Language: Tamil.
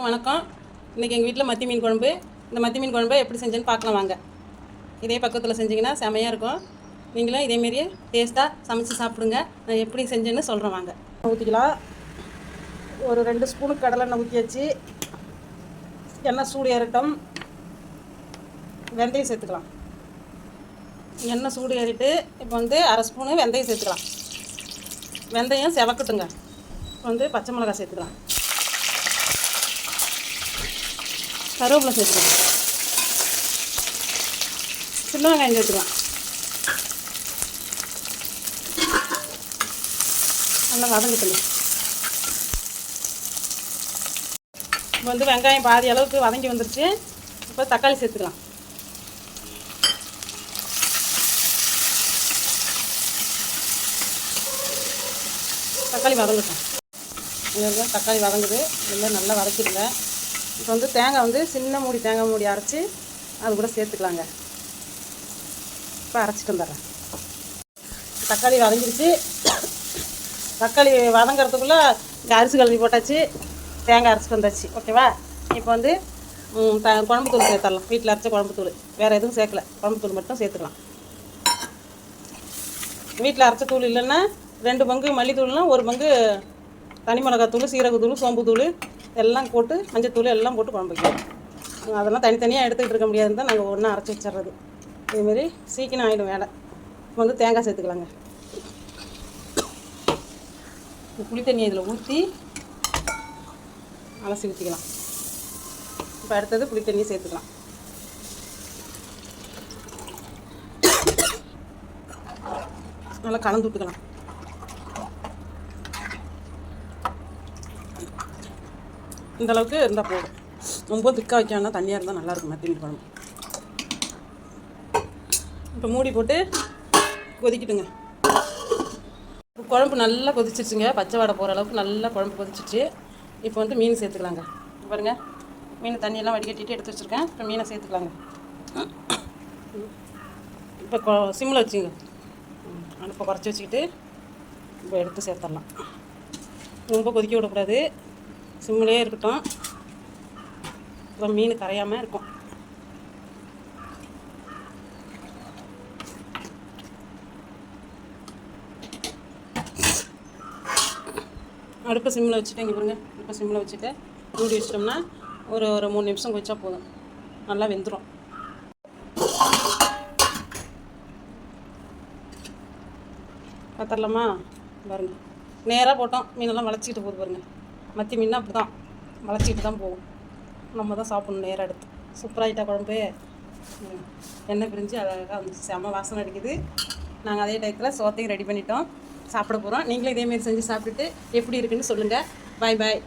எல்லாருக்கும் வணக்கம். இன்றைக்கி எங்கள் வீட்டில் மத்தி மீன் குழம்பு. இந்த மத்தி மீன் குழம்பை எப்படி செஞ்சேன்னு பார்க்கலாம் வாங்க. இதே பக்கத்தில் செஞ்சிங்கன்னா செமையாக இருக்கும். நீங்களும் இதேமாரியே டேஸ்ட்டாக சமைச்சு சாப்பிடுங்க. நான் எப்படி செஞ்சேன்னு சொல்கிறேன் வாங்க. ஊற்றிக்கலாம். ஒரு 2 ஸ்பூனு கடலெண்ணெய் ஊற்றியாச்சு. எண்ணெய் சூடு ஏறட்டும். வெந்தயம் சேர்த்துக்கலாம். எண்ணெய் சூடு ஏறிட்டு இப்போ வந்து 1/2 ஸ்பூனு வெந்தயம் சேர்த்துக்கலாம். வெந்தயம் செவக்கட்டுங்க. இப்போ வந்து பச்சை மிளகாய் சேர்த்துக்கலாம். கருவேப்பிலை சேர்த்துக்கலாம். சின்ன வெங்காயம் சேர்த்துக்கலாம். நல்லா வதங்கிக்கலாம். இப்போ வந்து வெங்காயம் பாதி அளவுக்கு வதங்கி வந்துருச்சு. இப்போ தக்காளி சேர்த்துக்கலாம். தக்காளி வதங்கட்டும். தக்காளி வதங்குது. எல்லாம் நல்லா வதக்கிடுங்க. இப்போ வந்து தேங்காய் வந்து சின்ன மூடி தேங்காய் மூடி அரைச்சி அது கூட சேர்த்துக்கலாங்க. இப்போ அரைச்சிட்டு வந்துடுறேன். தக்காளி வதங்கிடுச்சு. தக்காளி வதங்கிறதுக்குள்ளே அரிசி கழுவி போட்டாச்சு. தேங்காய் அரைச்சிட்டு வந்தாச்சு. ஓகேவா? இப்போ வந்து குழம்பு தூள் சேர்த்துடலாம். வீட்டில் அரைச்ச குழம்பு தூள், வேறு எதுவும் சேர்க்கல. குழம்பு தூள் மட்டும் சேர்த்துக்கலாம். வீட்டில் அரைச்ச தூள் இல்லைன்னா 2 பங்கு மல்லித்தூள்னா 1 பங்கு தனி மிளகாத்தூள், சீரகத்தூள், சோம்புத்தூள் எல்லாம் போட்டு, மஞ்சத்தூள் எல்லாம் போட்டு குழம்பு வைக்கணும். அதெல்லாம் தனித்தனியாக எடுத்துக்கிட்டு இருக்க முடியாதுன்னு தான் நாங்கள் ஒன்றா அரைச்சி வச்சிட்றது. இதேமாரி சீக்கிரம் ஆகிடும் வேலை. இப்போ வந்து தேங்காய் சேர்த்துக்கலாங்க. புளி தண்ணி இதில் ஊற்றி அலசி ஊற்றிக்கலாம். இப்போ அடுத்தது புளி தண்ணியை சேர்த்துக்கலாம். நல்லா கலந்து விட்டுக்கலாம். இந்தளவுக்கு இருந்தால் போதும். ரொம்ப திக்காக வைக்கணும்னா தண்ணியாக இருந்தால் நல்லாயிருக்கும் மத்தி மீன் குழம்பு. இப்போ மூடி போட்டு கொதிக்கிட்டுங்க. குழம்பு நல்லா கொதிச்சிருச்சுங்க. பச்சை வாடை போகிற அளவுக்கு நல்லா குழம்பு கொதிச்சிச்சு. இப்போ வந்து மீன் சேர்த்துக்கலாங்க. பாருங்கள், மீன் தண்ணியெல்லாம் வடிகட்டிட்டு எடுத்து வச்சுருக்கேன். இப்போ மீனை சேர்த்துக்கலாங்க. இப்போ சிம்மில் வச்சுங்க. அடுப்பை குறைச்சி வச்சுக்கிட்டு இப்போ எடுத்து சேர்த்துடலாம். ரொம்ப கொதிக்க விடக்கூடாது. சிம்மிலே இருக்கட்டும். இப்போ மீன் கரையாமல் இருக்கும். அடுப்பை சிம்மில் வச்சுட்டு இங்கே பாருங்க. அடுப்பை சிம்மில் வச்சுட்டு மூடி வச்சிட்டோம்னா ஒரு 3 நிமிஷம் கொதிச்சா போதும். நல்லா வெந்துடும். பார்த்துடலாமா? பாருங்கள், நேராக போட்டோம். மீனெல்லாம் வளைச்சிக்கிட்டு போகுது பாருங்கள். மத்தி மீன்னா அப்படி தான் வளைச்சிக்கிட்டு தான் போகும். நம்ம தான் சாப்பிட்ணும் நேராக எடுத்து. சூப்பராகிட்டா குழம்பு. எண்ணெய் பிரிஞ்சு அழகாக வந்து செம்ம வாசனை அடிக்குது. நாங்கள் அதே டயத்தில் சோத்தையும் ரெடி பண்ணிட்டோம். சாப்பிட போகிறோம். நீங்களும் இதேமாரி செஞ்சு சாப்பிட்டுட்டு எப்படி இருக்குன்னு சொல்லுங்கள். பாய் பாய்.